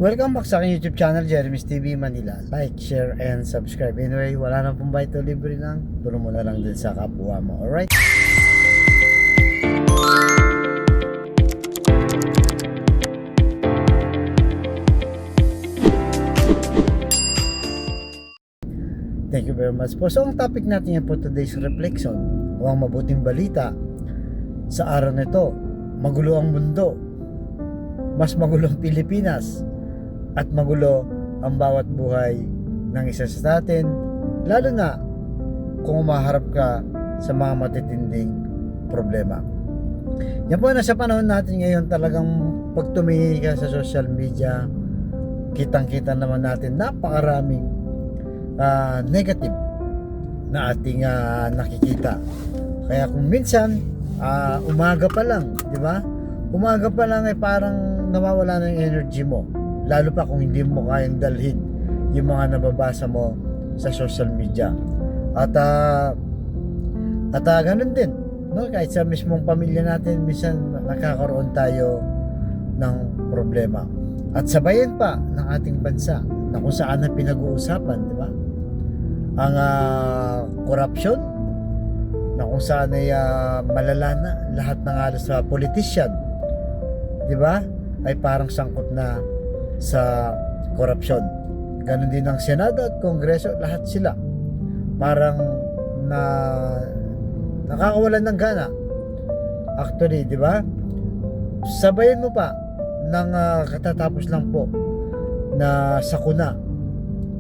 Welcome back sa aking YouTube channel, Jeremy's TV Manila. Like, share, and subscribe. Anyway, wala nang pong bayad o libre lang. Tulong mo na lang din sa kapwa mo. Alright? Thank you very much po. So, ang topic natin yan po today's reflection o ang mabuting balita sa araw nito. Magulo ang mundo. Mas magulo ang Pilipinas. At magulo ang bawat buhay ng isa sa atin, lalo na kung umaharap ka sa mga matitinding problema. Yan po, nasa panahon natin ngayon, talagang pag tumingin ka sa social media, kitang-kita naman natin napakaraming negative na ating nakikita. Kaya kung minsan umaga pa lang, di ba? Umaga pa lang ay parang nawawala na yung energy mo. Lalo pa kung hindi mo kayang dalhin yung mga nababasa mo sa social media. At ganun din, no? Kahit sa mismong pamilya natin, minsan nakakaroon tayo ng problema. At sa bayan pa ng ating bansa, na kung saan na pinag-uusapan, di ba? Ang corruption, na kung saan ay malala na lahat ng halos sa politician, di ba? Ay parang sangkot na sa korupsyon. Ganon din ang Senado at Kongreso, lahat sila parang nakakawalan ng gana. Actually, di ba? Sabayan mo pa ng katatapos lang po na sakuna,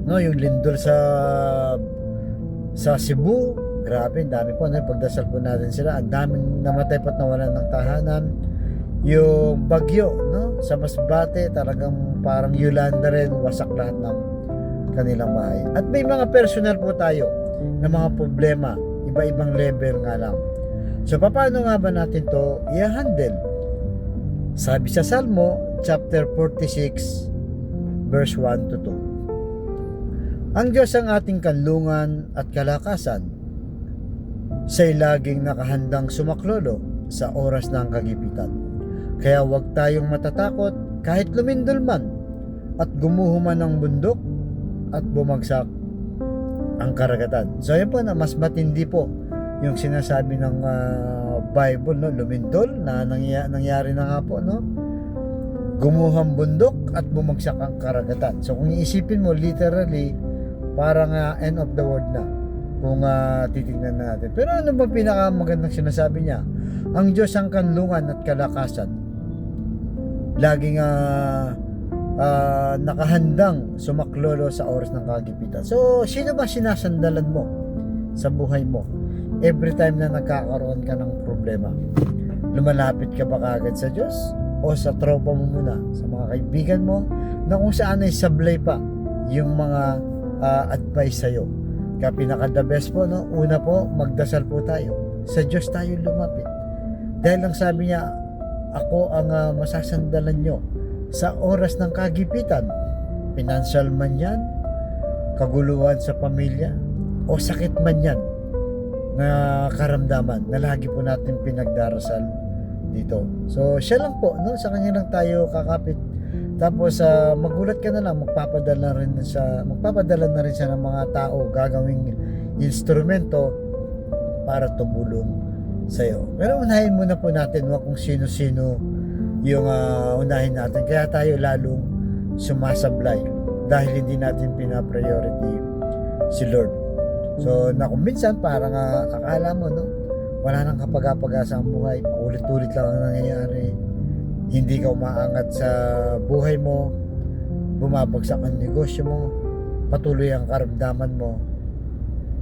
no, yung lindol sa Cebu. Grabe, ang dami po, no? Pagdasal po natin sila. Ang daming namatay pat nawalan ng tahanan. Yung bagyo, no, sa Masbate, talagang parang Yolanda rin, wasak lahat ng kanilang bahay. At may mga personal po tayo na mga problema, iba-ibang level nga lang. So paano nga ba natin to i-handle? Sabi sa Salmo chapter 46 verse 1 to 2, ang Diyos ang ating kanlungan at kalakasan, siya'y laging nakahandang sumaklolo sa oras ng kagipitan. Kaya huwag tayong matatakot kahit lumindol man at gumuho man ang bundok at bumagsak ang karagatan. So yun po, na mas matindi po yung sinasabi ng Bible, no? Lumindol na nangyari na nga po, no? Gumuho ang bundok at bumagsak ang karagatan. So kung iisipin mo, literally parang end of the world na kung titignan natin. Pero ano ba pinakamagandang sinasabi niya? Ang Diyos ang kanlungan at kalakasan, laging nakahandang sumaklolo sa oras ng kagipitan. So, sino ba sinasandalan mo sa buhay mo every time na nagkakaroon ka ng problema? Lumalapit ka ba kagad sa Diyos o sa tropa mo muna, sa mga kaibigan mo, na kung saan ay sablay pa yung mga advice sa'yo? Kaya pinaka-the best po, no? Una po, magdasal po tayo. Sa Diyos tayo lumapit. Dahil ang sabi niya, ako ang masasandalan nyo sa oras ng kagipitan. Financial man yan, kaguluhan sa pamilya, o sakit man yan na karamdaman na lagi po natin pinagdarasal dito. So siya lang po, no? Sa kanya lang tayo kakapit. Tapos magulat ka na lang, magpapadala na rin siya ng mga tao, gagawing instrumento para tumulong sa'yo. Pero unahin muna po natin, wag kung sino-sino yung unahin natin. Kaya tayo lalong sumasablay dahil hindi natin pina-priority si Lord. So na kung minsan parang akala mo, no, wala nang kapag-apag-asa ang buhay, paulit-ulit lang ang nangyayari, hindi ka umaangat sa buhay mo, bumabagsak ang negosyo mo, patuloy ang karamdaman mo,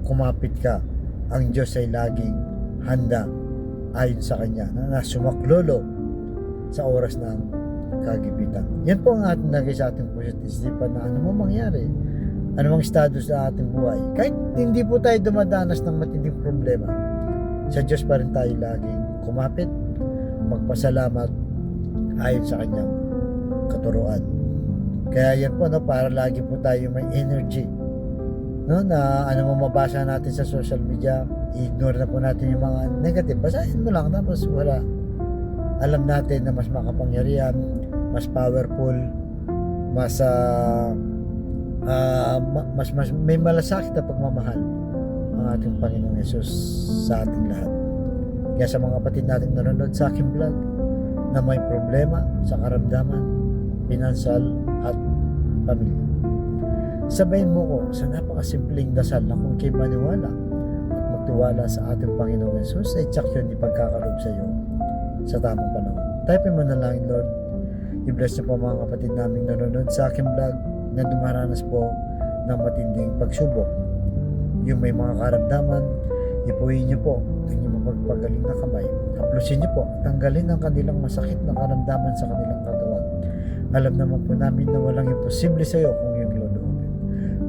kumapit ka. Ang Diyos ay laging handa ayon sa Kanya na sumaklolo sa oras ng kagipitan. Yan po ang ating lagay sa ating puso't isipan na ano mo mangyari, anumang estado sa ating buhay. Kahit hindi po tayo dumadanas ng matinding problema, sa Diyos pa rin tayo laging kumapit, magpasalamat ayon sa Kanyang katuruan. Kaya yan po, no, para lagi po tayo may energy, no, na ano mo mabasa natin sa social media, ignore na po natin yung mga negative. Basahin mo lang, tapos wala. Alam natin na mas makapangyarihan, mas powerful mas may malasakit na pagmamahal ang ating Panginoong Yesus sa ating lahat. Kaya sa mga kapatid nating nanonood sa aking vlog na may problema sa karamdaman, pinansal at pamilya, sabayin mo ko sa napakasimpleng dasal na kung kayo maniwala at magtiwala sa ating Panginoong Yesus ay tsak yun ipagkakalob sa iyo sa tamang panahon. Type mo na lang, Lord, i-bless niyo po mga kapatid naming nanonood sa aking vlog na dumaranas po ng matinding pagsubok. Yung may mga karamdaman, ipuhin niyo po ang inyong mapagpagaling na kamay. Haplusin niyo po, tanggalin ang kanilang masakit na karamdaman sa kanilang katawan. Alam naman po namin na walang imposible sa iyo kung yung loloobin.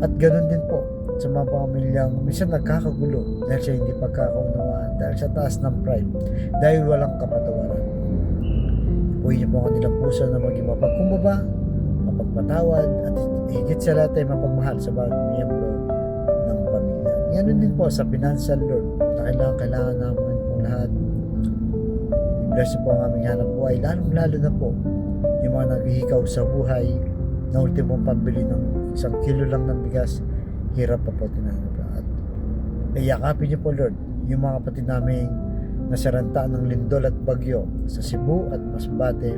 At ganoon din po sa mga pamilyang minsan nagkakagulo dahil sa hindi pagkakaunawaan, dahil sa taas ng pride, dahil walang kapatawaran. Ipuhin niyo po ang kanilang puso na maging mapagkumbaba, mapagpatawad, at higit sa lahat ay mapagmahal sa bawat miyembro ng pamilya. Yan din po sa financial, Lord, na kailangan naman pong lahat. I-bless po ang aming hanap buhay, lalong-lalo na po yung mga naghihikaw sa buhay na ultimong pambili ng 1 kilo lang ng bigas, hirap pa po tinanggap. At iyakapin niyo po, Lord, yung mga kapatid namin nasaranta ng lindol at bagyo sa Cebu at Masbate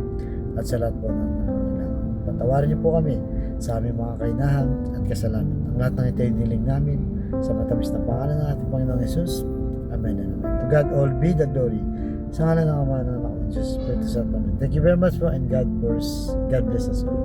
at sa lahat po ng nangangailangan. Patawarin niyo po kami sa aming mga kainahan at kasalanan. Ang lahat ng ito ay niling namin sa matamis na pangalan ng ating Panginoong Yesus. Amen and amen. To God all be the glory. Sa ngalan ng Ama, ng Anak, ng Diyos, Espiritu Santo. Amen. Thank you very much po, and God bless us all.